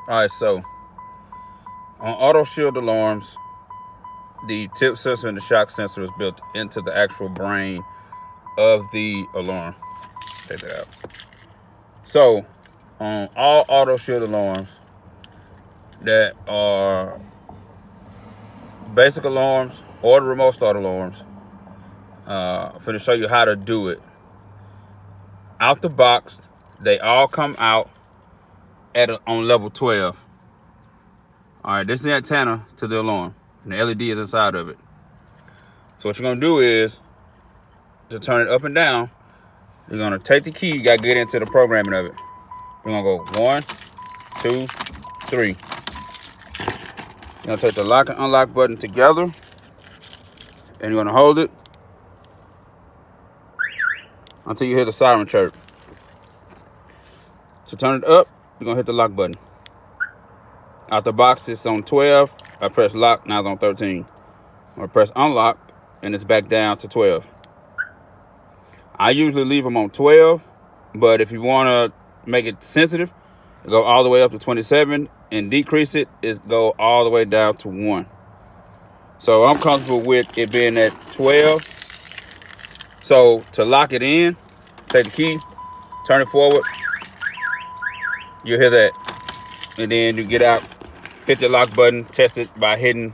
All right, so on Autoshield alarms, the tip sensor and the shock sensor is built into the actual brain of the alarm. Check that out. So on all Autoshield alarms that are basic alarms or the remote start alarms, I'm going to show you how to do it. Out the box, they all come out on level 12. All right, this is the antenna to the alarm, and the LED is inside of it. So what you're gonna do is, to turn it up and down, you're gonna take the key, you gotta get into the programming of it. You're gonna go 1, 2, 3. You're gonna take the lock and unlock button together, and you're gonna hold it until you hear the siren chirp. To turn it up, you're gonna hit the lock button. Out the box, it's on 12. I press lock, now it's on 13. I'm gonna press unlock, and it's back down to 12. I usually leave them on 12, but if you wanna make it sensitive, go all the way up to 27, and decrease it is go all the way down to 1. So I'm comfortable with it being at 12. So to lock it in, take the key, turn it forward, you'll hear that. And then you get out, hit the lock button, test it by hitting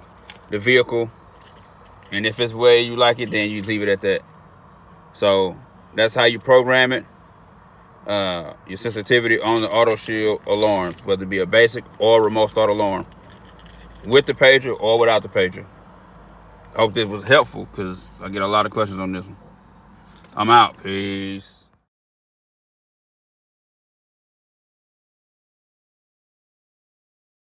the vehicle. And if it's where you like it, then you leave it at that. So that's how you program it. Your sensitivity on the Autoshield alarms, whether it be a basic or remote start alarm, with the pager or without the pager. I hope this was helpful because I get a lot of questions on this one. I'm out. Peace.